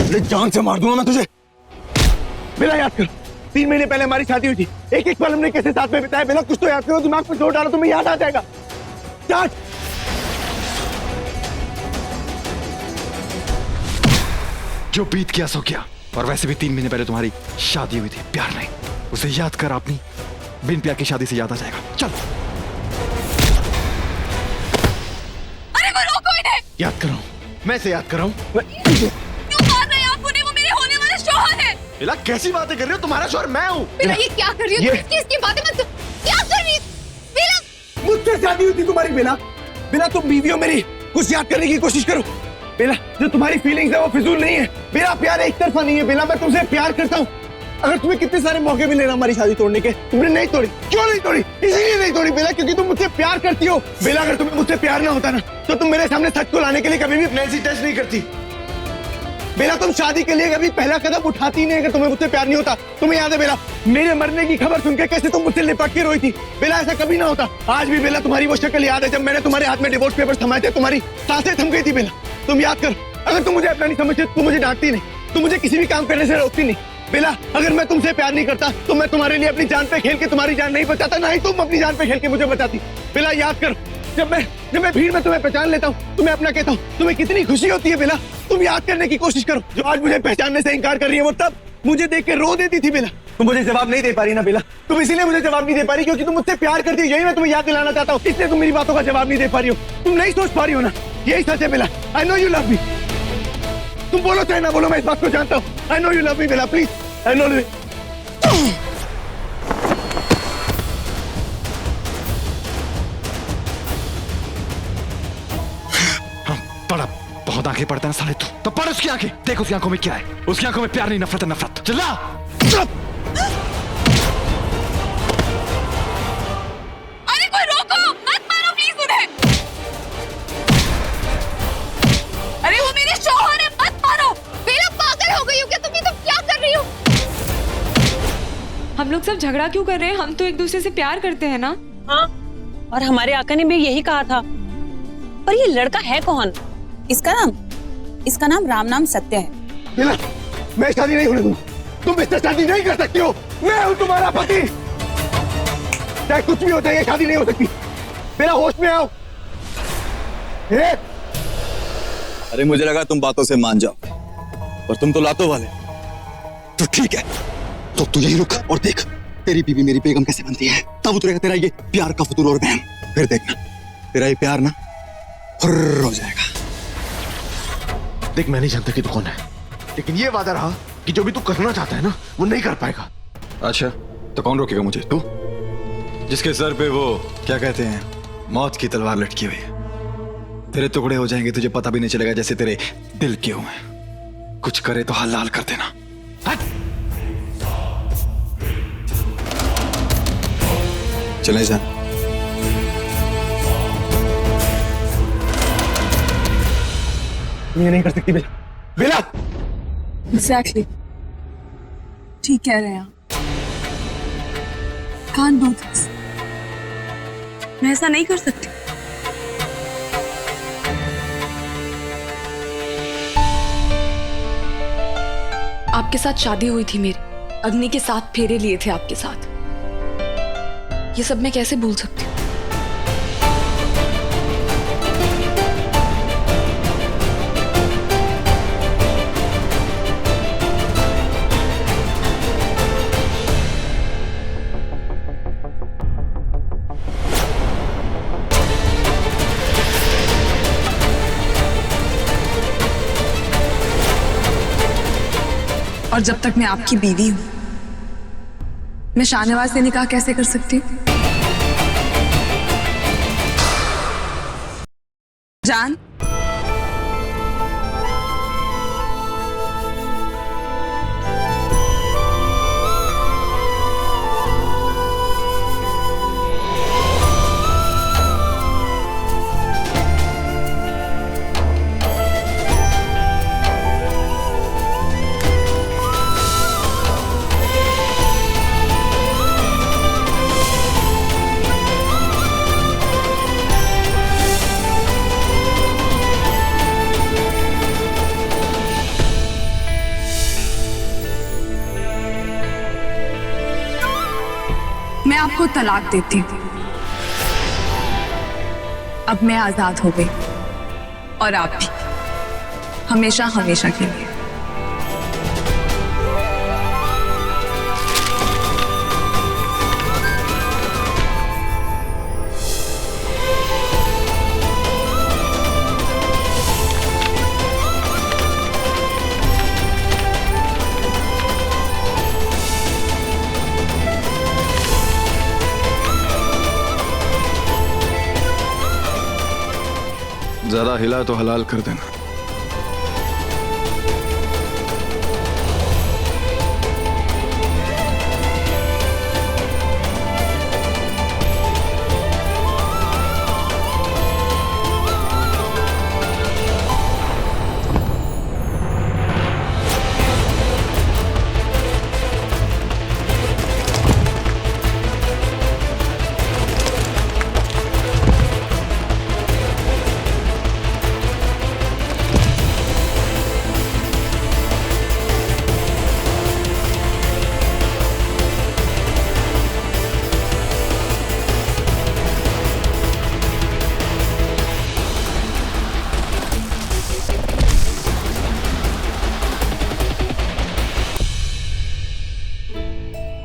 अरे जान से मार दूंगा मैं तुझे। बेला याद कर, 3 महीने पहले हमारी शादी हुई थी। एक एक पल हमने कैसे साथ में बिताया। बेला कुछ तो याद करो, दिमाग पर जोर डालो, तुम्हें याद आ जाएगा। याद जो बीत गया सो क्या। और वैसे भी 3 महीने पहले तुम्हारी शादी हुई थी, प्यार नहीं। उसे याद कर, अपनी बिन प्यार की शादी से याद आ जाएगा। चल। अरे वो रोको इन्हें। याद कर रहा हूँ, मैं इसे याद कर रहा हूँ। क्यों मार रहे हैं आप उन्हें? वो मेरे होने वाले शौहर है। बेला कैसी बातें कर रही हो? तुम्हारा शौहर मैं हूँ। बेला ये क्या कर रही हो? किसकी बातें मत क्या कर रही? बेला मुझसे शादी हुई थी तुम्हारी। बेला बेला तुम बीवी हो मेरी, कुछ याद करने की कोशिश करो। बेला जो तुम्हारी फीलिंग्स है वो फिजूल नहीं है। बेला प्यार एक तरफा नहीं है। बेला मैं तुमसे प्यार करता हूँ। अगर तुम्हें कितने सारे मौके मिले ना हमारी शादी तोड़ने के, तुमने नहीं तोड़ी। क्यों नहीं तोड़ी? इसीलिए नहीं तोड़ी बेला, क्योंकि तुम मुझसे प्यार करती हो। बेला अगर तुम्हें मुझसे प्यार ना होता ना, तो तुम मेरे सामने सच को लाने के लिए कभी भी नैन्सी टच नहीं करती। बेला तुम शादी के लिए कभी पहला कदम उठाती नहीं अगर तुम्हें मुझसे प्यार नहीं होता। तुम्हें याद है बेला, मेरे मरने की खबर सुनकर कैसे तुम मुझसे लिपट के रोई थी। बेला ऐसा कभी ना होता। आज भी बेला तुम्हारी वो शक्ल याद है जब मैंने तुम्हारे हाथ में डिवोर्स पेपर्स थमाए थे, तुम्हारी सांसें थम गई थी। बेला तुम याद करो, अगर तुम मुझे अपना नहीं समझते तुम मुझे डांटती नहीं, तुम मुझे किसी भी काम करने से रोकती नहीं। बेला अगर मैं तुमसे प्यार नहीं करता तो मैं तुम्हारे लिए अपनी जान पे खेल के तुम्हारी जान नहीं बचाता, ना ही तुम अपनी जान पे खेल के मुझे बचाती। बेला याद करो, जब मैं भीड़ में तुम्हें पहचान लेता हूँ, तुम्हें अपना कहता हूँ, तुम्हें कितनी खुशी होती है। बेला तुम याद करने की कोशिश करो, जो आज मुझे पहचानने से इनकार कर रही है वो तब मुझे देख के रो देती थी। बेला तुम मुझे जवाब नहीं दे पा रही ना बेला, तुम इसीलिए मुझे जवाब नहीं दे पा रही क्योंकि तुम मुझसे प्यार करती हो। यही मैं तुम्हें याद दिलाना चाहता हूँ, इसलिए तुम मेरी बातों का जवाब नहीं दे पा रही हो। तुम नहीं सोच पा रही हो ना, यही सच है Bela. I know you love me. तुम बोलो चाहे ना बोलो, मैं इस बात को जानता हूँ। I know you love me Bella, please I know. बड़ा बहुत आंखें पड़ता है ना साले तू, तो पढ़ उसकी आंखें, देख उसकी आंखों में क्या है। उसकी आंखों में प्यार नहीं, नफरत है, नफरत। चिल्ला। अरे कोई रोको, मत मारो प्लीज उन्हें। अरे वो मेरे शौहर है, मत मारो। बेला पागल हो गई हो क्या तुम? ये तुम क्या कर रही हो? हम लोग सब झगड़ा क्यों कर रहे हैं? हम तो एक दूसरे से प्यार करते हैं ना। हाँ, और हमारे आका ने भी यही कहा था। पर ये लड़का है कौन? इसका नाम राम नाम सत्य है। बेला मैं शादी नहीं होने दूंगा। तुम इससे शादी नहीं कर सकती हो। मैं हूं तुम्हारा पति, चाहे कुछ भी हो जाए, ये शादी नहीं हो सकती। बेला होश में आओ। अरे मुझे लगा तुम बातों से मान जाओ, पर तुम तो लातों वाले। तो ठीक है, तो तू यही रुक और देख तेरी बीवी मेरी बेगम कैसे बनती है। तब उतरेगा तेरा ये प्यार का फतूर और बहम। फिर देखना तेरा ये प्यार ना फुर्र हो जाएगा। देख मैं नहीं जानता कि तू कौन है, लेकिन ये वादा रहा कि जो भी तू करना चाहता है ना वो नहीं कर पाएगा। अच्छा तो कौन रोकेगा मुझे? तू, जिसके सर पे वो क्या कहते हैं, मौत की तलवार लटकी हुई है। तेरे टुकड़े हो जाएंगे, तुझे पता भी नहीं चलेगा जैसे तेरे दिल के हुए। कुछ करे तो हलाल कर देना। हट। चले जा। ये नहीं कर सकती बेला। बेला Exactly. ठीक कह रहे हैं आप। Can't do this. मैं ऐसा नहीं कर सकती। आपके साथ शादी हुई थी मेरी, अग्नि के 7 फेरे लिए थे आपके साथ। ये सब मैं कैसे भूल सकती हूँ? और जब तक मैं आपकी बीवी हूं, मैं शाहनवाज से निकाह कैसे कर सकती हूँ? जान, को तलाक देती। अब मैं आजाद हो गई और आप भी, हमेशा हमेशा के लिए। ज्यादा हिला तो हलाल कर देना।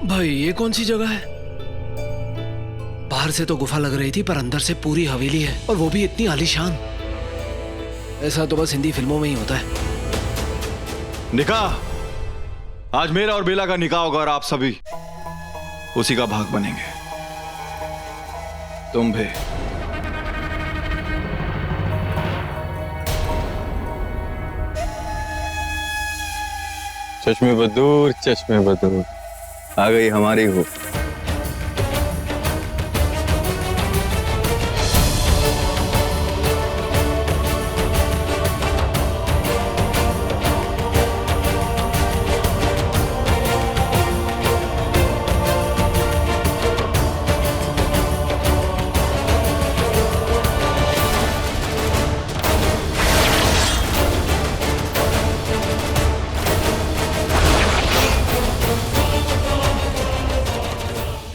भाई ये कौन सी जगह है? बाहर से तो गुफा लग रही थी, पर अंदर से पूरी हवेली है, और वो भी इतनी आलीशान। ऐसा तो बस हिंदी फिल्मों में ही होता है। निकाह, आज मेरा और बेला का निकाह होगा और आप सभी उसी का भाग बनेंगे। तुम भी। चश्मे बदूर, चश्मे बदूर, आ गई हमारी हो।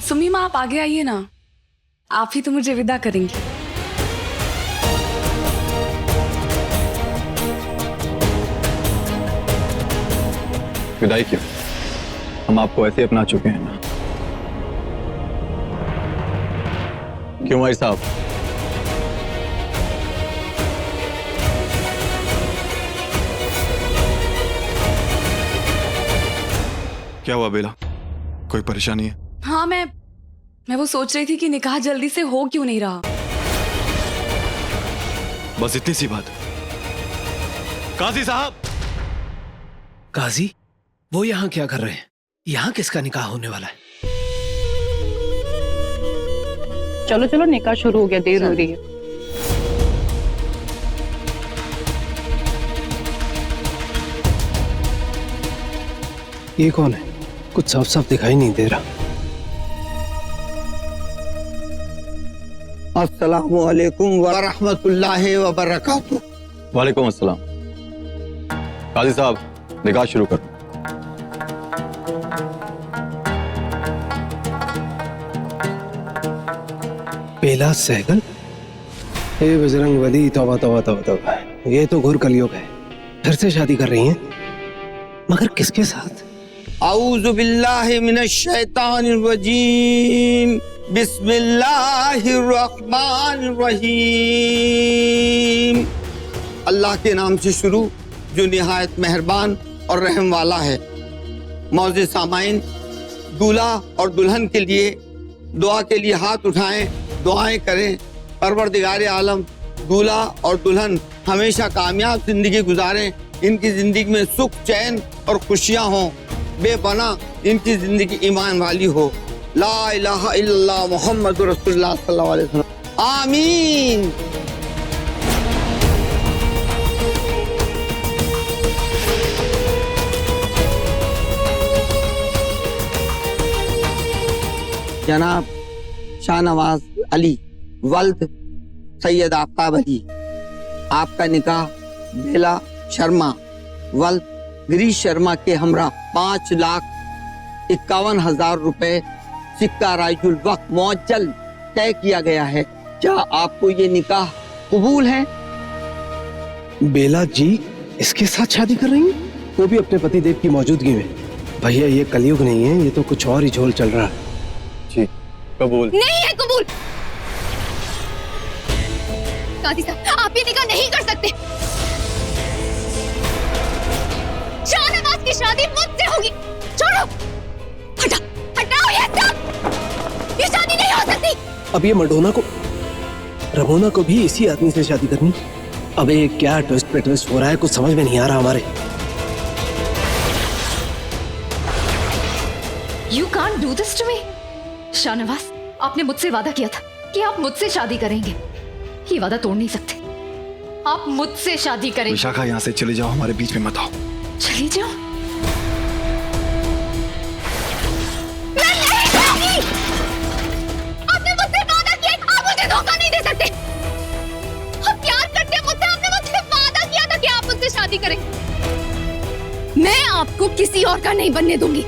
सुमी माँ, आप आगे आइए ना, आप ही तो मुझे विदा करेंगी। विदाई क्यों? हम आपको ऐसे अपना चुके हैं ना। क्यों भाई साहब? क्या हुआ बेला, कोई परेशानी है? हाँ, मैं वो सोच रही थी कि निकाह जल्दी से हो क्यों नहीं रहा। बस इतनी सी बात। काजी साहब। काजी, वो यहाँ क्या कर रहे हैं? यहाँ किसका निकाह होने वाला है? चलो चलो, निकाह शुरू हो गया, देर हो रही है। ये कौन है? कुछ साफ साफ दिखाई नहीं दे रहा। अस्सलामु अलैकुम व रहमतुल्लाहि व बरकातुहू। वालेकुम अस्सलाम। काजी साहब, निकाह शुरू करो। बेला सहगल, हे बजरंग बली, तौबा तौबा तौबा तौबा। ये तो घोर कलयुग है। फिर से शादी कर रही हैं, मगर किसके साथ? औज़ु बिल्लाहि मिनश शैतानिर रजीम। बिस्मिल्लाहिर रहमानिर रहीम। अल्लाह के नाम से शुरू जो निहायत मेहरबान और रहम वाला है। मौज़े सामाइन, दूल्हा और दुल्हन के लिए दुआ के लिए हाथ उठाएं, दुआएं करें। परवरदिगार आलम दूल्हा और दुल्हन हमेशा कामयाब जिंदगी गुजारें, इनकी जिंदगी में सुख चैन और खुशियां हों, बेपना इनकी जिंदगी ईमान वाली हो। ला इलाहा इल्लल्लाह मुहम्मदुर रसूलुल्लाह सल्लल्लाहु अलैहि वसल्लम। आमीन। जनाब शाहनवाज अली वल्द सैयद आफ्ताब अली, आपका निकाह बेला शर्मा वल्द गिरीश शर्मा के हमरा 5,51,000 रुपए सिक्का राइजुल वक्त मुअज्जल तय किया गया है। क्या आपको ये निकाह कबूल है? बेला जी इसके साथ शादी कर रही हैं, वो भी अपने पतिदेव की मौजूदगी में। भैया ये कलयुग नहीं है, ये तो कुछ और ही झोल चल रहा है। जी कबूल। नहीं है कबूल। काजी साहब आप ये निकाह नहीं कर सकते। शाहनवाज की शादी मुझसे होगी। छोड़ो, हटा, हटाओ ये सब। ये शादी नहीं हो सकती। अब ये रमोना को भी इसी आदमी से शादी करनी। अब ये क्या ट्विस्ट पे ट्विस्ट हो रहा है, कुछ समझ में नहीं आ रहा हमारे। You can't do this to me. Shahnawaz, आपने मुझसे वादा किया था कि आप मुझसे शादी करेंगे। ये वादा तोड़ नहीं सकते। आप मुझसे शादी करेंगे। विशाखा यहाँ से चले जाओ, हमारे बीच में मत आओ। चली जाओ। आपने मुझसे वादा किया, आप मुझे धोखा नहीं दे सकते। आप प्यार करते हैं मुझसे, आपने मुझसे वादा किया था कि आप मुझसे शादी करेंगे। मैं आपको किसी और का नहीं बनने दूंगी,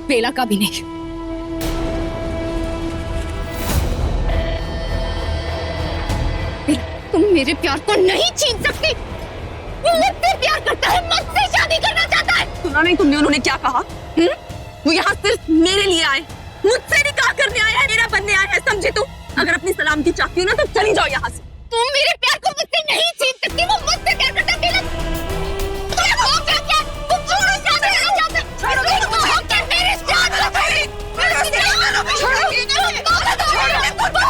बेला का भी नहीं। बेला, तुम मेरे प्यार को नहीं छीन सकती। वो मुझसे प्यार करता है, मुझसे शादी करना चाहता है। सुना नहीं तुमने उन्होंने क्या कहा? वो यहाँ सिर्फ मेरे लिए आए, मुझसे निकाह करने आया है, मेरा बनने आया है, समझे तुम? अगर अपनी सलामती चाहती हो ना तो चली जाओ यहाँ से। तुम मेरे प्यार को मुझसे नहीं छीन सकती। वो मुझसे प्यार करता है। बेला, तुम्हें हो क्या क्या? तुम छोड़ो, शादी करना चाहते हो। छोड़ो, तुम हो क्या? मेरी जान लो, मेरी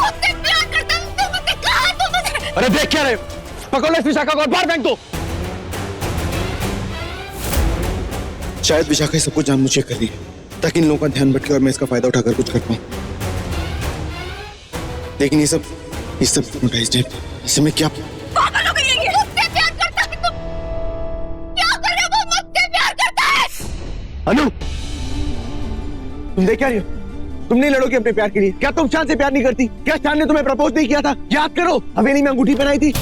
मुझसे प्यार करता है। तुम मुझसे कहा, तुम मुझे। अरे देख क्या रहे, पकड़ो इस विशाखा को और बाहर फेंक दो। शायद विशाखा सब कुछ जानबूझ कर रही है ताकि इन लोगों का ध्यान भटके और मैं इसका फायदा उठाकर कुछ कर पाऊं। लेकिन ये सब hypnotized है। इससे मैं क्या पागल हो गई है ये। मुझसे प्यार करता है। तुम क्या कर रहे हो? वो मुझसे प्यार करता है। अनु, तुम देख क्या रही हो? तुम नहीं लड़ोगी अपने प्यार के लिए? क्या तुम शान से प्यार नहीं करती? क्या शान ने तुम्हें प्रपोज नहीं किया था? याद करो, हवेली में अंगूठी पहनाई थी,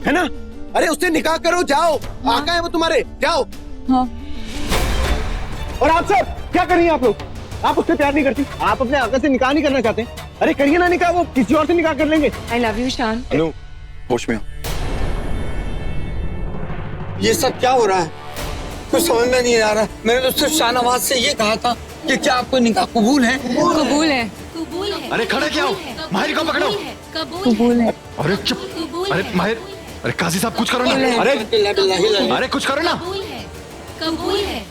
है ना? अरे उससे निकाह करो, जाओ। आका है वो तुम्हारे, जाओ। हाँ। और आप सब क्या कर रही हैं? आप लोग, आप उससे प्यार नहीं करती, आप अपने आका से निकाह नहीं करना चाहते? अरे करिए ना निकाह, वो किसी और से निकाह कर लेंगे। I love you, शान। अनु होश में आओ। ये सब क्या हो रहा है? कुछ समझ में नहीं आ रहा। मैंने तो सिर्फ शाहनवाज से ये कहा था कि क्या आपको निकाह कबूल है? कबूल है। अरे खड़े क्या हो? माहिर को पकड़ो। कबूल है। अरे चुप। अरे माहिर, अरे काजी साहब कुछ करो ना। अरे कुछ करो ना। कबूल है,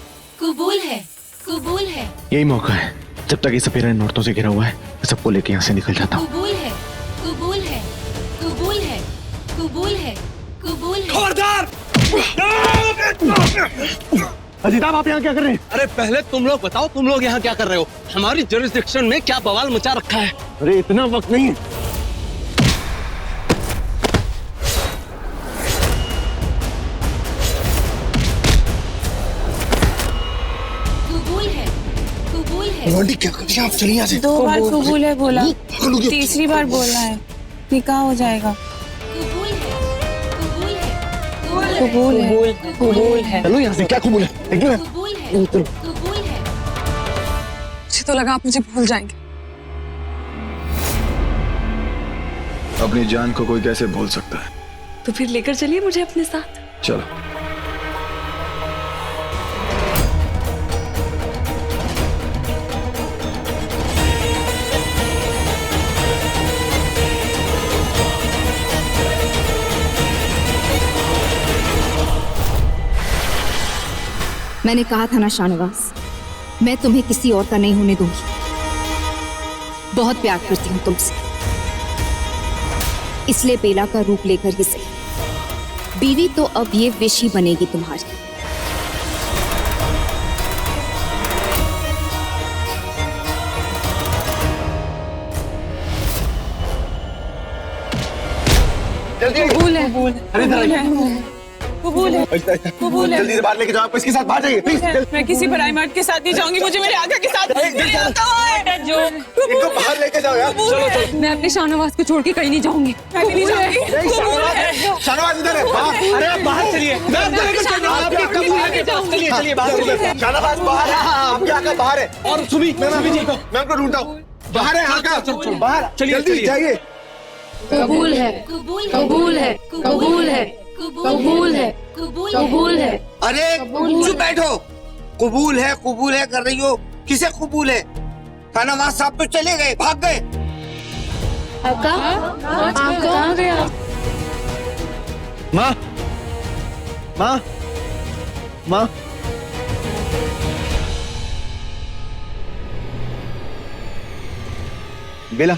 कबूल है, कबूल है, यही मौका है। जब तक ये सपेरा इन औरतों से घिरा हुआ है, मैं सबको लेके यहाँ से निकल जाता हूँ। कबूल है, कबूल है, कबूल है, कबूल है, कबूल है। खबरदार! अजीताब, आप यहाँ क्या कर रहे हैं? अरे पहले तुम लोग बताओ, तुम लोग यहाँ क्या कर रहे हो? हमारी जुरिस्डिक्शन में क्या बवाल मचा रखा है? अरे इतना वक्त नहीं है। कबूल है, कबूल है। लौंडी क्या कर रही है? आप चलिए यहाँ से। 2 बार कबूल है बोला, तीसरी बार बोलना है, निकाह हो जाएगा। कबूल है, कबूल है, कबूल है। कबूल है। चलो यहाँ से। क्या कबूल है? निकलो। कबूल है, कबूल है। मुझे तो लगा आप मुझे भूल जाएंगे। अपनी जान को कोई कैसे भूल सकता है? तो फिर लेकर चलिए मुझे अपने साथ। चलो। मैंने कहा था ना शाहनवाज, मैं तुम्हें किसी और का नहीं होने दूंगी। बहुत प्यार करती हूँ तुमसे, इसलिए बेला का रूप लेकर ही सही, बीवी तो अब ये विश ही बनेगी तुम्हारी। जल्दी कबूल है। अरे इधर आइए। कबूल है कबूल है। जल्दी से बाहर लेके जाओ, आप इसके साथ बाहर जाइए प्लीज। मैं किसी पराई मर्द के साथ नहीं जाऊंगी, मुझे मेरे आका के साथ इनको बाहर लेके जाओ यार। चलो मैं अपने शाहनवाज को छोड़ के कहीं नहीं जाऊंगी। मैं भी नहीं जाऊंगी। शाहनवाज इधर है। अरे आप बाहर चलिए, मैं आपको लेकर चल रहा हूं। आपके कबूल है के पास। चलिए चलिए बाहर चलिए। शाहनवाज बाहर है, आपके आका बाहर है। और सुबी मैं उनको ढूंढता हूं। बाहर है आका, बाहर जल्दी जाइए। कबूल है कबूल है कबूल है कबूल है कबूल है। अरे चुप बैठो। कबूल है कर रही हो, किसे कबूल है? शाहनवाज साहब तो चले गए, भाग गए। आका कहाँ गया? माँ माँ माँ बेला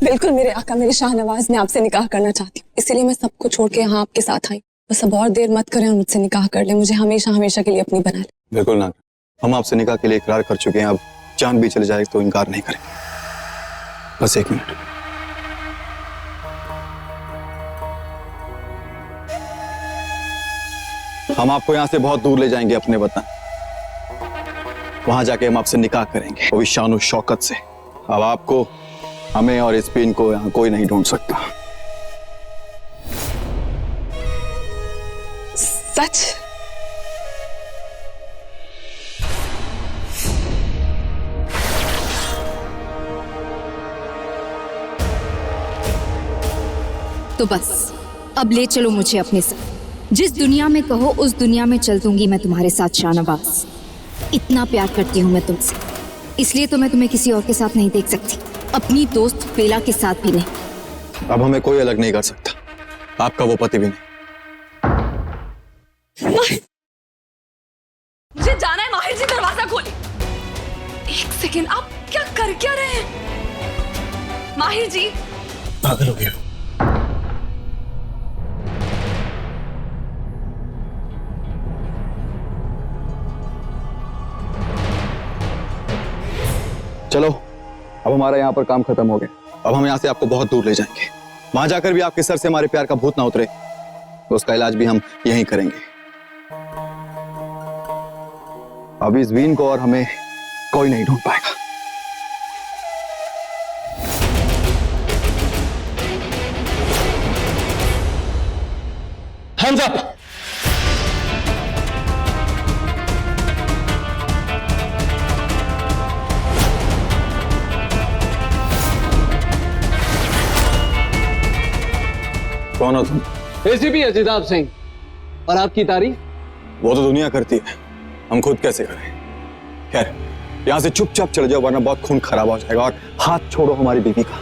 बिल्कुल मेरे आका, मेरे शाहनवाज ने आपसे निकाह करना चाहती हूँ, इसीलिए मैं सबको छोड़ के यहाँ आपके साथ आई। बस अब और देर मत करें और मुझसे निकाह कर ले, मुझे हमेशा हमेशा के लिए अपनी बना ले। बिल्कुल ना, हम आपसे निकाह के लिए इकरार कर चुके हैं, अब जान भी चले जाए तो इनकार नहीं करेंगे। बस 1 मिनट। हम आपको यहाँ से बहुत दूर ले जाएंगे, अपने वतन। वहां जाके हम आपसे निकाह करेंगे, वो भी शान शौकत से। अब आपको, हमें और स्पेन को यहाँ कोई नहीं ढूंढ सकता। सच? तो बस अब ले चलो मुझे अपने साथ। जिस दुनिया में कहो उस दुनिया में चल दूंगी मैं तुम्हारे साथ शाहनवाज। इतना प्यार करती हूँ मैं तुमसे, इसलिए तो मैं तुम्हें किसी और के साथ नहीं देख सकती, अपनी दोस्त बेला के साथ भी नहीं। अब हमें कोई अलग नहीं कर सकता, आपका वो पति भी नहीं। मुझे जाना है माहिर जी, दरवाजा खोले। 1 सेकेंड, आप क्या रहे हैं? माहिर जी पागल हो गया। चलो, अब हमारा यहाँ पर काम खत्म हो गया। अब हम यहाँ से आपको बहुत दूर ले जाएंगे, वहां जाकर भी आपके सर से हमारे प्यार का भूत ना उतरे, तो उसका इलाज भी हम यहीं करेंगे। अब इस वीन को और हमें कोई नहीं ढूंढ पाएगा। Hands up! कौन हो तुम? एसीपी अजिताब सिंह। और आपकी तारीफ? वो तो दुनिया करती है, हम खुद कैसे करें? खैर, यहाँ से चुपचाप चले जाओ, वरना बहुत खून खराब हो जाएगा। और हाथ छोड़ो हमारी बीवी का।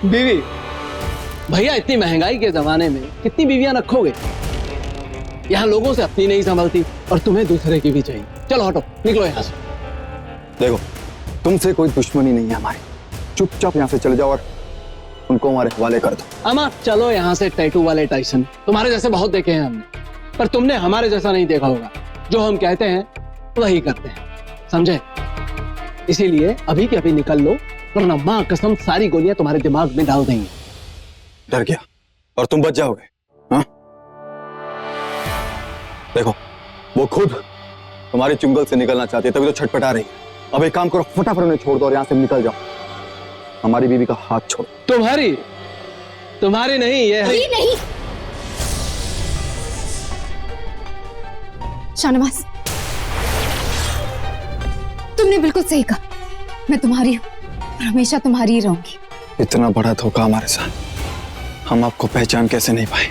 बीवी? भैया, इतनी महंगाई के जमाने में कितनी बीवियां रखोगे? यहाँ लोगों से अपनी नहीं संभलती और तुम्हें दूसरे की भी चाहिए। चलो हटो, निकलो यहाँ से। देखो, तुमसे कोई दुश्मनी नहीं है हमारी, चुपचाप यहाँ से चले जाओ और उनको हमारे हवाले कर दो। अमा, चलो यहाँ से। टैटू वाले टाइसन तुम्हारे जैसे बहुत देखे हैं हमने, पर तुमने हमारे जैसा नहीं देखा होगा। जो हम कहते हैं वही करते हैं, समझे? इसीलिए अभी के अभी निकल लो, वरना माँ कसम सारी गोलियां तुम्हारे दिमाग में डाल देंगे। डर गया और तुम बच जाओगे? हाँ? देखो, वो खुद तुम्हारे चुंगल से निकलना चाहती है, तभी तो छटपटा रही है। अब एक काम करो, फटाफट उन्हें छोड़ दो और यहाँ से निकल जाओ। हमारी बीवी का हाथ छोड़ो। तुम्हारी नहीं, ये है। नहीं शाहनवाज, तुमने बिल्कुल सही कहा। मैं तुम्हारी हूँ और हमेशा तुम्हारी ही रहूंगी। इतना बड़ा धोखा हमारे साथ, हम आपको पहचान कैसे नहीं पाए?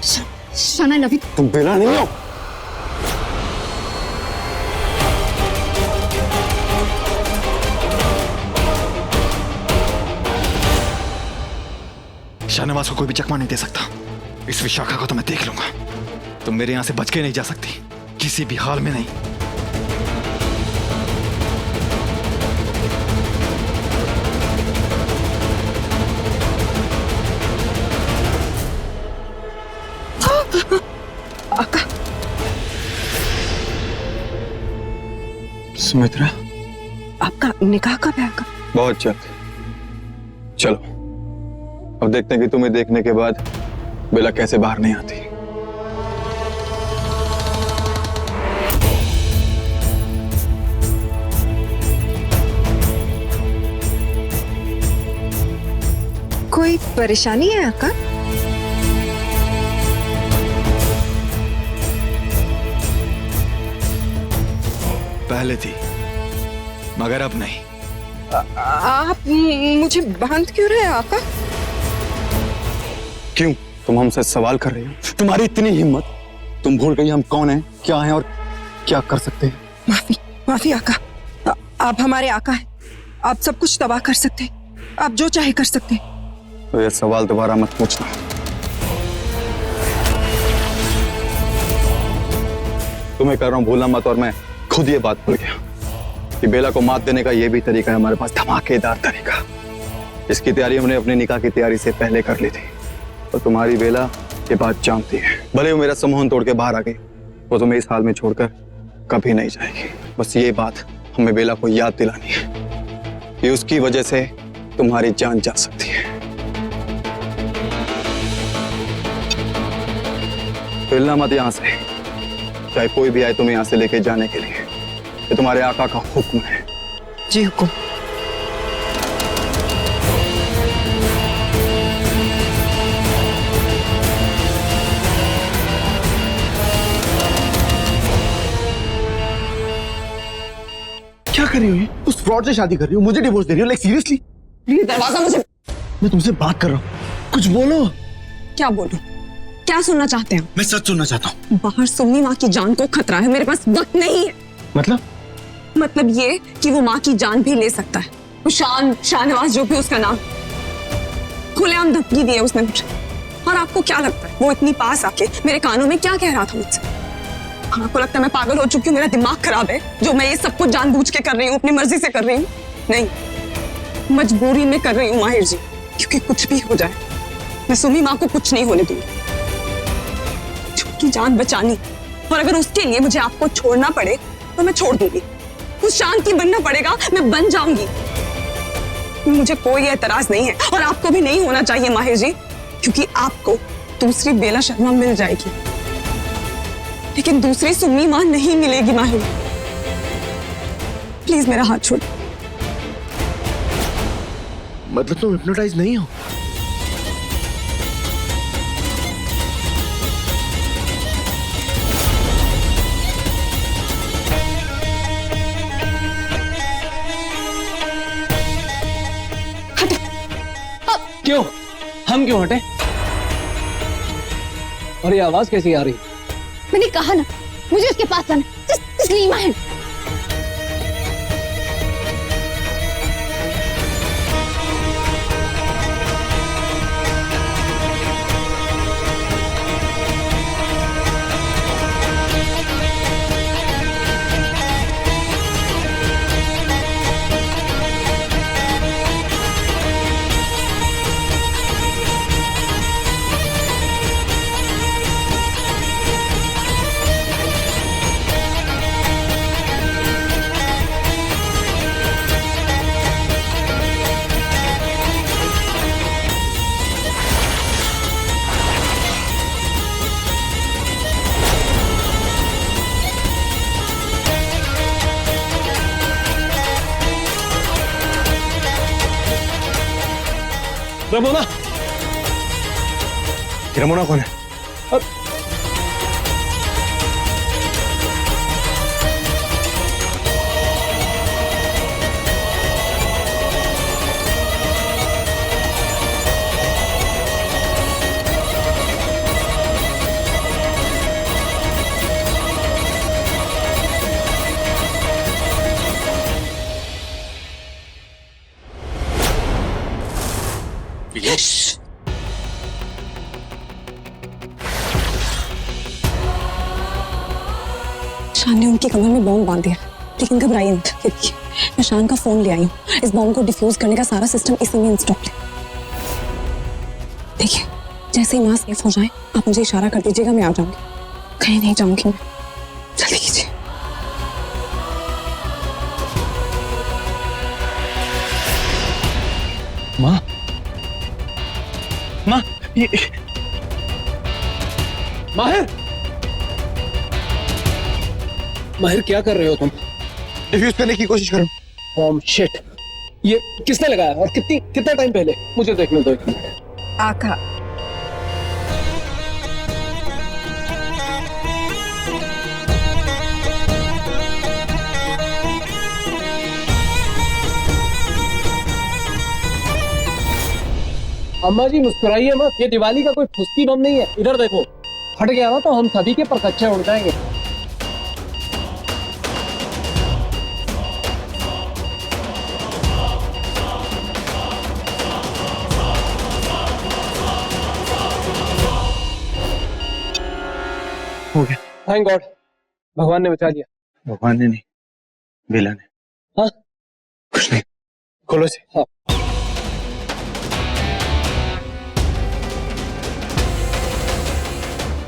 शाना, आई लव यू। तुम बेला नहीं हो। शाहनवाज को कोई भी चकमा नहीं दे सकता। इस विशाखा को तो मैं देख लूंगा। तुम मेरे यहां से बच के नहीं जा सकती, किसी भी हाल में नहीं। सुमित्रा, आपका निकाह कब है आका? बहुत जल्द। चलो अब देखते हैं कि तुम्हें देखने के बाद बेला कैसे बाहर नहीं आती। कोई परेशानी है आका? पहले थी मगर अब नहीं। आप मुझे बांध क्यों रहे आका? क्यों तुम हमसे सवाल कर रही हो? तुम्हारी इतनी हिम्मत, तुम भूल गई हम कौन हैं, क्या हैं और क्या कर सकते हैं? माफी आका, आप हमारे आका हैं। आप सब कुछ तबाह कर सकते हैं, आप जो चाहे कर सकते हैं। तो ये सवाल दोबारा मत पूछना। तुम्हें कर रहा हूं भूलना मत, और मैं खुद ये बात भूल गया कि बेला को मात देने का ये भी तरीका है हमारे पास, धमाकेदार तरीका। इसकी तैयारी हमने अपने निकाह की तैयारी से पहले कर ली थी, और तुम्हारी बेला ये बात जानती है। भले वो मेरा सम्मोहन तोड़ के बाहर आ गई, वो तुम्हें इस हाल में छोड़कर कभी नहीं जाएगी। बस ये बात हमें बेला को याद दिलानी है कि उसकी वजह से तुम्हारी जान जा सकती है। हिलना मत यहां से, चाहे कोई भी आए तुम्हें यहां से लेके जाने के लिए। ये तुम्हारे आका का हुक्म है। जी हुक्म। क्या कर रही हो ये? उस फ्रॉड से शादी कर रही हो, मुझे डिवोर्स दे रही हो? Like seriously? ये दरवाजा मुझे। मैं तुमसे बात कर रहा हूँ, कुछ बोलो। क्या बोलूं? क्या सुनना चाहते हैं? मैं सच सुनना चाहता हूँ। बाहर सुम्मी माँ की जान को खतरा है, मेरे पास वक्त नहीं है। मतलब ये कि वो माँ की जान भी ले सकता है। वो शाहनवाज जो भी उसका नाम, खुलेआम धमकी दी है उसने मुझे। और आपको क्या लगता है वो इतनी पास आके मेरे कानों में क्या कह रहा था मुझसे? आपको लगता है मैं पागल हो चुकी हूँ, मेरा दिमाग खराब है, जो मैं ये सब कुछ जानबूझ के कर रही हूँ, अपनी मर्जी से कर रही हूँ? नहीं, मजबूरी में कर रही हूँ माहिर जी, क्योंकि कुछ भी हो जाए मैं सुम्मी माँ को कुछ नहीं होने दूंगी। की जान बचानी, और अगर उसके लिए मुझे आपको छोड़ना पड़े तो मैं छोड़ दूंगी। उस शान की बनना पड़ेगा, मैं बन जाऊंगी। मुझे कोई एतराज नहीं है, और आपको भी नहीं होना चाहिए माहिर जी, क्योंकि आपको दूसरी बेला शर्मा मिल जाएगी, लेकिन दूसरी सुम्मी मां नहीं मिलेगी। माहिर प्लीज मेरा हाथ छोड़। मतलब तुम हिप्नोटाइज नहीं हो? क्यों? हम क्यों हटे? और ये आवाज कैसी आ रही? मैंने कहा ना, मुझे उसके पास जाना, तस्लीमा है। रमोना, रमोना कौन है? शान ने उनकी कमर में बॉम्ब बांध दिया, लेकिन घबराइए मत। देखिए, मैं शान का फोन ले आई हूँ, इस बॉम्ब को डिफ्यूज करने का सारा सिस्टम इसी में इंस्टॉल है। देखिए, जैसे ही मां सेफ हो जाए आप मुझे इशारा कर दीजिएगा, मैं आ जाऊंगी। कहीं नहीं जाऊंगी मैं, जल्दी कीजिए। माँ, माँ, ये माहिर, माहिर क्या कर रहे हो तुम? डिफ्यूज करने की कोशिश करो। ओम शिट, ये किसने लगाया और कितना टाइम पहले? मुझे देखने दो। आका, अम्मा जी मुस्कुराइए मत, ये दिवाली का कोई फुस्की बम नहीं है। इधर देखो, फट गया ना तो हम सभी के परकच्चे उड़ जाएंगे। हो गया। थैंक गॉड, भगवान ने बचा लिया। भगवान ने नहीं, बेला ने। हाँ, कुछ नहीं, खोलो से। हाँ।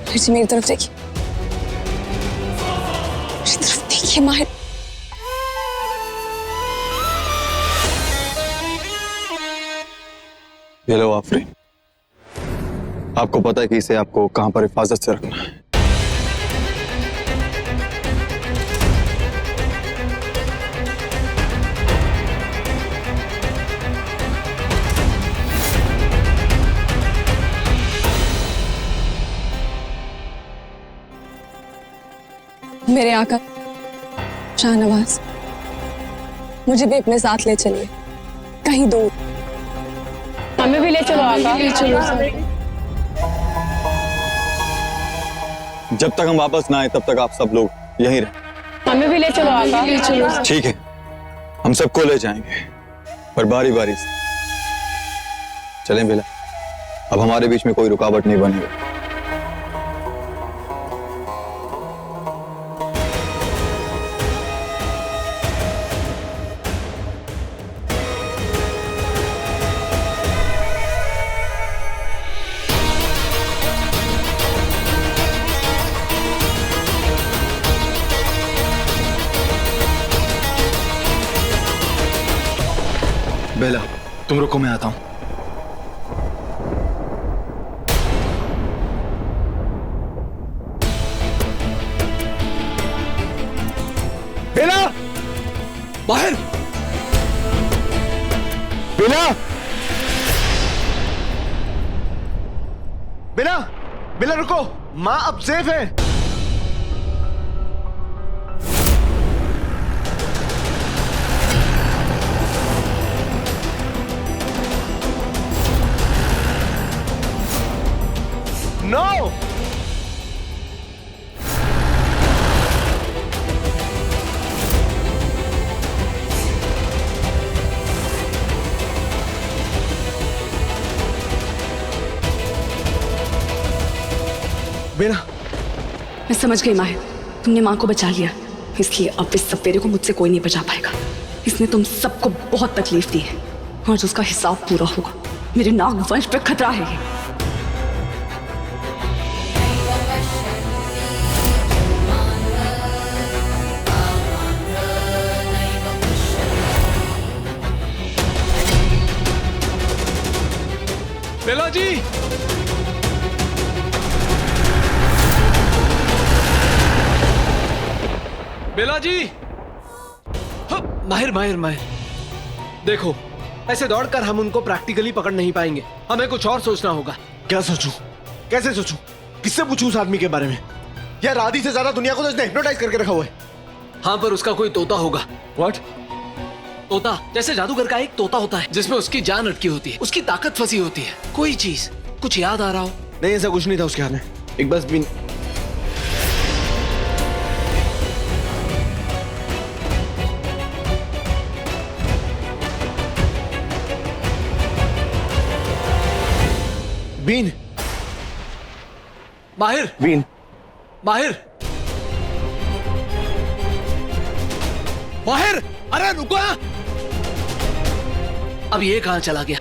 फिर से मेरी तरफ देखिए, मेरी तरफ देखिए माहिर। ये लो आफरीन, आपको पता है कि इसे आपको कहां पर हिफाजत से रखना है। मेरे आका शाहनवाज, मुझे भी अपने साथ ले चलिए, कहीं दूर। हमें भी ले चलो आका। जब तक हम वापस ना आए तब तक आप सब लोग यहीं रहे। हमें भी ले चलो आका। ठीक है, हम सबको ले जाएंगे, पर बारी बारी से। चलें बेला, अब हमारे बीच में कोई रुकावट नहीं बनेगी। बेला, तुम रुको, मैं आता हूं। बेला, बाहर। बेला, बेला, बेला रुको, माँ अब सेफ है। नो, बेला, मैं समझ गई माहिर, तुमने माँ को बचा लिया, इसलिए अब इस सपेरे को मुझसे कोई नहीं बचा पाएगा। इसने तुम सबको बहुत तकलीफ दी है, और उसका हिसाब पूरा होगा। मेरे नाग वंश पे खतरा है ये। बेला जी, बेला जी। हाँ, माहिर माहिर माहिर, देखो, ऐसे दौड़कर हम उनको प्रैक्टिकली पकड़ नहीं पाएंगे। हमें कुछ और सोचना होगा। क्या सोचूं? कैसे सोचूं? किससे पूछूं उस आदमी के बारे में? यार आधी से ज्यादा दुनिया को तो इसने हिप्नोटाइज करके रखा हुआ है। हाँ, पर उसका कोई तोता होगा। व्हाट? तोता, जैसे जादूगर का एक तोता होता है जिसमें उसकी जान अटकी होती है, उसकी ताकत फंसी होती है। कोई चीज, कुछ याद आ रहा हो? नहीं, ऐसा कुछ नहीं था उसके हाथ में। एक बस भी बीन। माहिर, बीन, माहिर, माहिर, अरे रुको। अब ये कहां चला गया?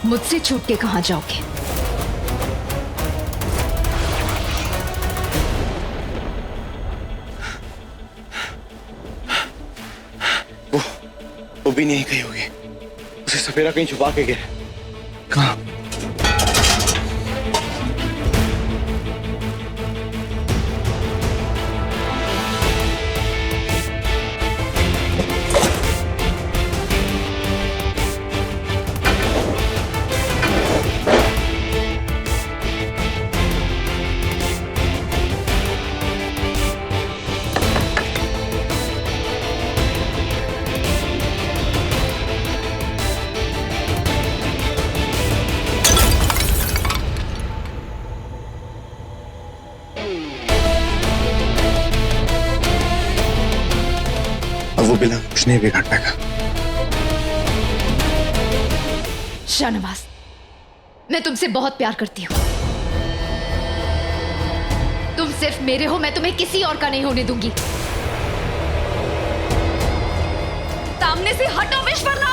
मुझसे छूट के कहां जाओगे? वो भी नहीं कहीं होगी। उसे सपेरा कहीं छुपा के गया। कहाँ? वो बिना कुछ नहीं बिगाड़ पाएगा। शाहनवाज, मैं तुमसे बहुत प्यार करती हूँ। तुम सिर्फ मेरे हो, मैं तुम्हें किसी और का नहीं होने दूंगी। सामने से हटो विश्वरना,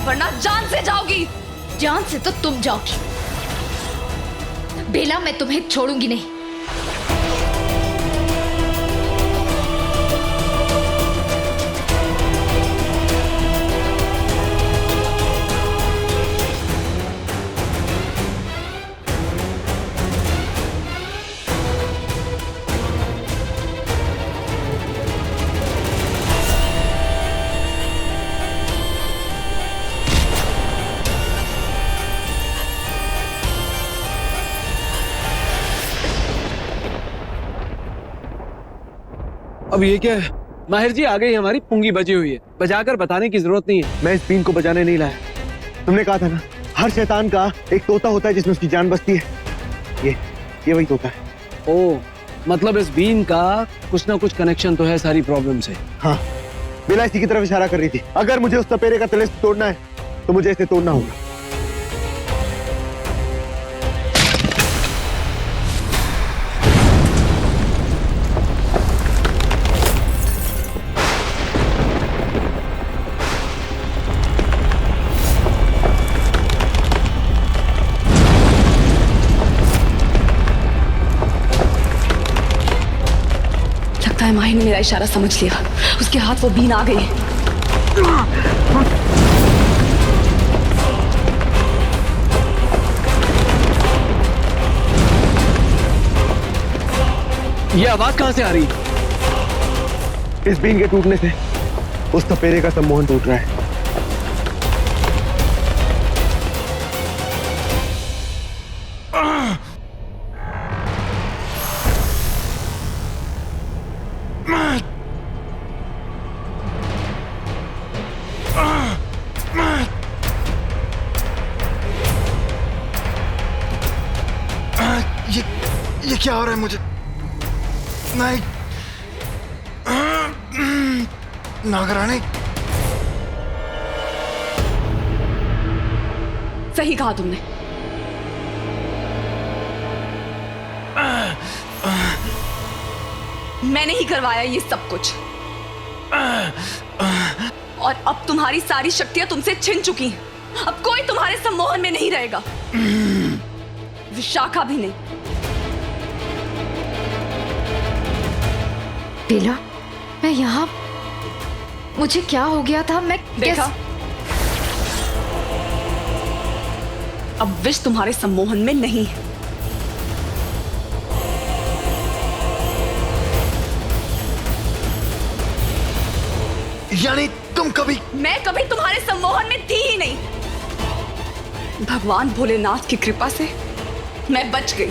वरना जान से जाओगी। जान से तो तुम जाओगी। बेला, मैं तुम्हें छोड़ूंगी नहीं। अब ये क्या है? माहिर जी, आ गई हमारी पुंगी बजी हुई है, बजाकर बताने की जरूरत नहीं है। मैं इस बीन को बजाने नहीं लाया। तुमने कहा था ना, हर शैतान का एक तोता होता है जिसमें उसकी जान बसती है। ये वही तोता है। ओ, मतलब इस बीन का कुछ ना कुछ कनेक्शन तो है सारी प्रॉब्लम से। हाँ, बेला इसी की तरफ इशारा कर रही थी। अगर मुझे उस सपेरे का तिलिस्म तोड़ना है तो मुझे इसे तोड़ना होगा। माही ने मेरा इशारा समझ लिया। उसके हाथ वो बीन आ गई। ये आवाज कहां से आ रही? इस बीन के टूटने से उस सपेरे का सम्मोहन टूट रहा है। ये क्या हो रहा है मुझे? नहीं, नागरानी। सही कहा तुमने। मैंने ही करवाया ये सब कुछ, और अब तुम्हारी सारी शक्तियां तुमसे छिन चुकी हैं। अब कोई तुम्हारे सम्मोहन में नहीं रहेगा, विशाखा भी नहीं। बेला, मैं यहाँ, मुझे क्या हो गया था? मैं देखा, अब विश तुम्हारे सम्मोहन में नहीं है। यानी तुम कभी? मैं कभी तुम्हारे सम्मोहन में थी ही नहीं। भगवान भोलेनाथ की कृपा से मैं बच गई।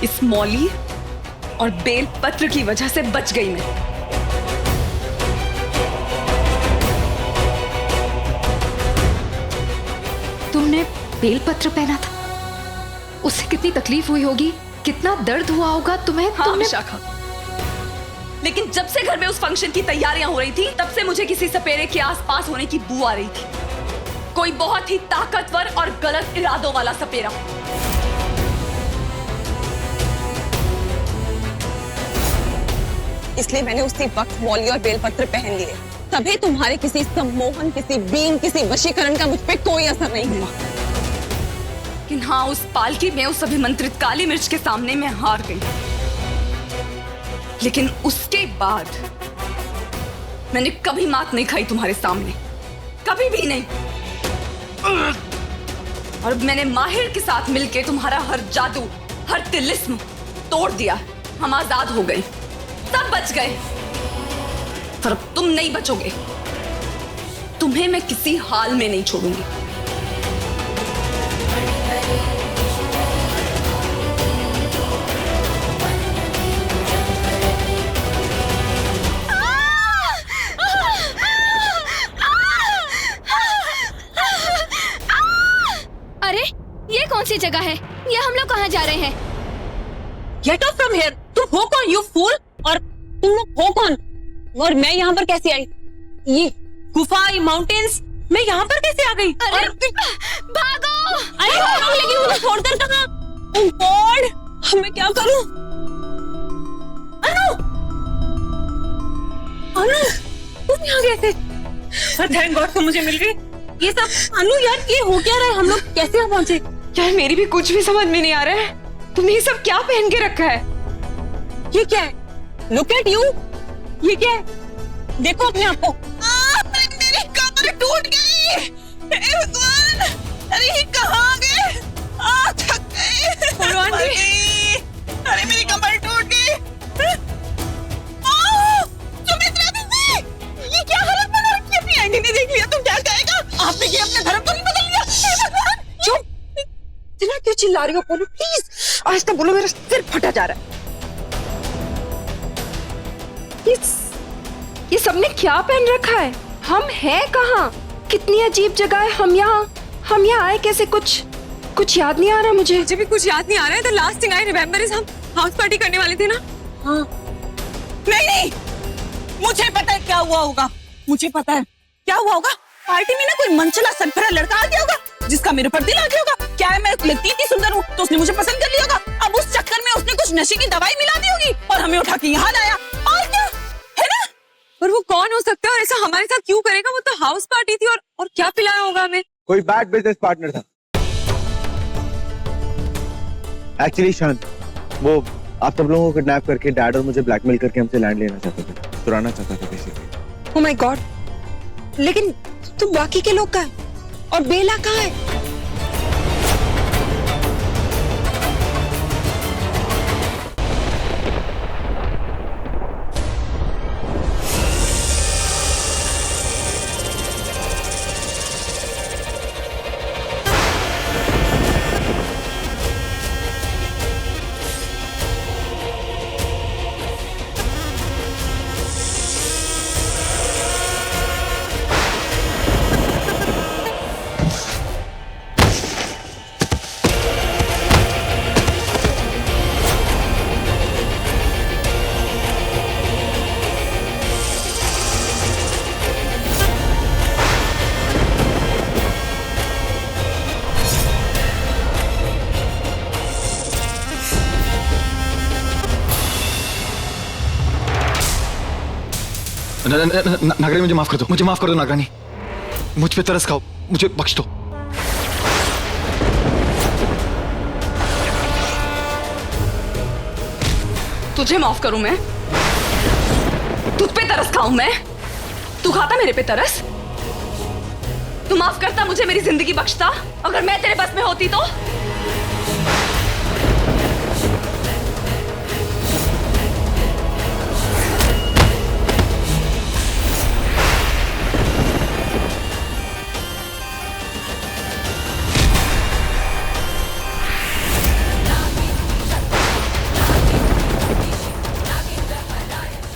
इस मौली और बेल पत्र की वजह से बच गई मैं। तुमने बेल पत्र पहना था, उससे कितनी तकलीफ हुई होगी, कितना दर्द हुआ होगा तुम्हें। हाँ विशाखा, लेकिन जब से घर में उस फंक्शन की तैयारियां हो रही थी, तब से मुझे किसी सपेरे के आसपास होने की बू आ रही थी। कोई बहुत ही ताकतवर और गलत इरादों वाला सपेरा। इसलिए मैंने उसी वक्त मौली और बेलपत्र पहन लिए, तभी तुम्हारे किसी सम्मोहन, किसी बीन, किसी वशीकरण का मुझ पे कोई असर नहीं हुआ। लेकिन हाँ, उस पालकी में उस अभिमंत्रित काली मिर्च के सामने मैं हार गई। लेकिन उसके बाद मैंने कभी मात नहीं खाई तुम्हारे सामने, कभी भी नहीं। और मैंने माहिर के साथ मिलकर तुम्हारा हर जादू, हर तिलिस्म तोड़ दिया। हम आजाद हो गए, सब बच गए, पर अब तुम नहीं बचोगे। तुम्हें मैं किसी हाल में नहीं छोड़ूंगी। अरे ये कौन सी जगह है? ये हम लोग कहाँ जा रहे हैं? Get out from here. तुम हो कौन, यू फूल? और तुम लोग हो कौन? और मैं यहाँ पर कैसे आई? ये गुफा, ये माउंटेन्स, मैं यहाँ पर कैसे आ गई? अरे भागो! अरे भागो, लेकिन मुझे छोड़कर कहाँ? ओह गॉड, अब मैं क्या करूँ? अनु, अनु, तुम यहाँ कैसे? थैंक गॉड तुम मुझे मिल गई। ये सब अनु यार, ये हो क्या रहा है? हम लोग कैसे यहाँ पहुंचे? यार मेरी भी कुछ भी समझ में नहीं आ रहा है। तुमने ये सब क्या पहन के रखा है? ये क्या है? Look at you. ये क्या है? देखो अपने आप को। मेरी कमर टूट गई। भगवान, अरे ये कहाँ गए? थक गई। अरे मेरी कमर टूट गई। सुमित्रा दीदी, ये क्या हालत बना रखी है? अपनी आईने ने देख लिया तो क्या कहेगा? आपने ये अपना धर्म तो नहीं बदल लिया? चुप! इतना क्यों चिल्ला रही हो? बोलो प्लीज, आज तक बोलो, मेरा सिर फटा जा रहा है। ये सबने क्या पहन रखा है? हम हैं कहाँ? कितनी अजीब जगह है। हम यहाँ आए कैसे? कुछ याद नहीं आ रहा मुझे। मुझे भी कुछ याद नहीं आ रहा है। The last thing I remember is हम हाउस पार्टी करने वाले थे ना? हाँ। नहीं, मुझे पता है क्या हुआ होगा। मुझे पता है क्या हुआ होगा। पार्टी में ना कोई मनचला सरफरा लड़का आ गया होगा जिसका मेरे पर दिल आ गया होगा। क्या है, मैं लगती थी सुंदर हूँ तो उसने मुझे पसंद कर लिया होगा। अब उस चक्कर में उसने कुछ नशे की दवाई मिला दी होगी और हमें उठा के यहाँ लाया। और क्या है ना? पर वो कौन हो सकता है और ऐसा हमारे साथ क्यों करेगा? वो तो हाउस पार्टी थी। और क्या पिलाया होगा हमें? कोई बैड बिजनेस पार्टनर था एक्चुअली। शांत, वो आप सब लोगों को किडनैप करके डैड और मुझे ब्लैकमेल करके हमसे लैंड लेना चाहता था, चुराना चाहता था बेसिकली। ओह माय गॉड, लेकिन तुम बाकी के लोग कहाँ हैं? और बेला कहाँ है? नागरानी, मुझे माफ कर दो, मुझे माफ कर दो नागरानी। मुझ पे तरस खाओ, मुझे बख्श दो। तुझे माफ करूं मैं? तुझ पे तरस खाऊं मैं? तू खाता मेरे पे तरस? तू माफ करता, मुझे मेरी जिंदगी बख्शता? अगर मैं तेरे बस में होती तो?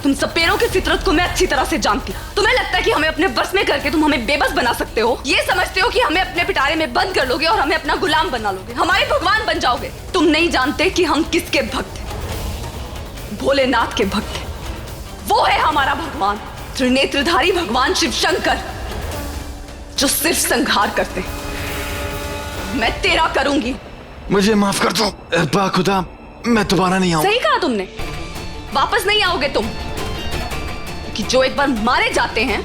तुम सपेरों की फितरत को मैं अच्छी तरह से जानती। तुम्हें लगता है कि हमें अपने बस में करके तुम हमें बेबस बना सकते हो? ये समझते हो कि हमें अपने पिटारे में बंद कर लोगे और हमें अपना गुलाम बना लोगे, हमारे भगवान बन जाओगे। तुम नहीं जानते कि हम किसके भक्त हैं। भोलेनाथ के भक्त हैं। वो है हमारा भगवान, त्रिनेत्रधारी भगवान शिव शंकर, जो सिर्फ संहार करते हैं। मैं तेरा करूंगी। मुझे माफ कर दो बा खुदा, मैं दोबारा नहीं आऊंगा। सही कहा तुमने, वापस नहीं आओगे तुम, कि जो एक बार मारे जाते हैं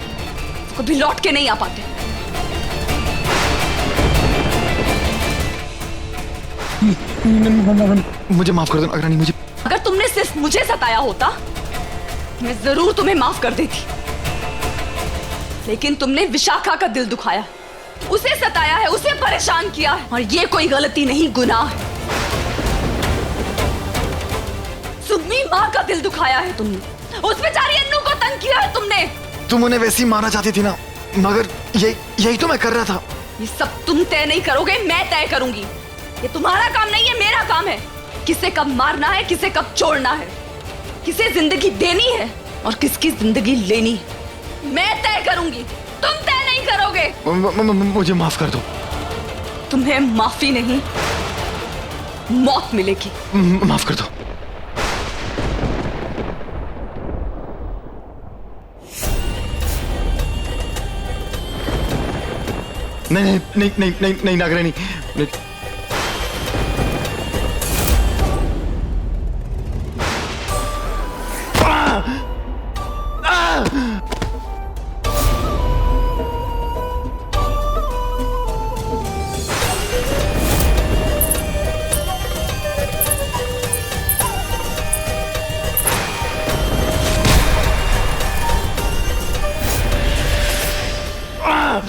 कभी लौट के नहीं आ पाते। मुझे माफ कर दो अग्रणी, मुझे अगर तुमने सिर्फ मुझे सताया होता मैं जरूर तुम्हें माफ कर देती, लेकिन तुमने विशाखा का दिल दुखाया, उसे सताया है, उसे परेशान किया है, और ये कोई गलती नहीं, गुनाह है। सुम्मी माँ का दिल दुखाया है तुमने, उस बेचारी अन्नू को तंग किया है तुमने। तुम उन्हें वैसे ही मारना चाहती थी ना, मगर यही तो मैं कर रहा था। ये सब तुम तय नहीं करोगे, मैं तय करूंगी। ये तुम्हारा काम नहीं है, मेरा काम है। किसे कब मारना है, किसे कब छोड़ना है, किसे जिंदगी देनी है और किसकी जिंदगी लेनी है, मैं तय करूंगी, तुम तय नहीं करोगे। मुझे माफ कर दो। तुम्हें माफी नहीं, मौत मिलेगी। माफ कर दो। नहीं नागरानी,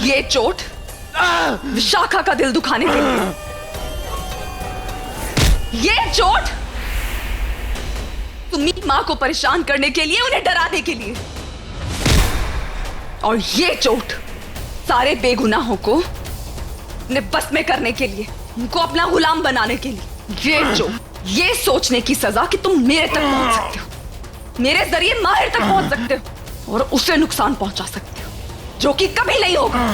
ये चोट विशाखा का दिल दुखाने के लिए, ये चोट तुम्ही मां को परेशान करने के लिए, उन्हें डराने के लिए, और ये चोट सारे बेगुनाहों को अपने बस में करने के लिए, उनको अपना गुलाम बनाने के लिए। ये चोट, ये सोचने की सजा कि तुम मेरे तक पहुंच सकते हो, मेरे जरिए माहिर तक पहुंच सकते हो और उसे नुकसान पहुंचा सकते हो, जो कि कभी नहीं होगा।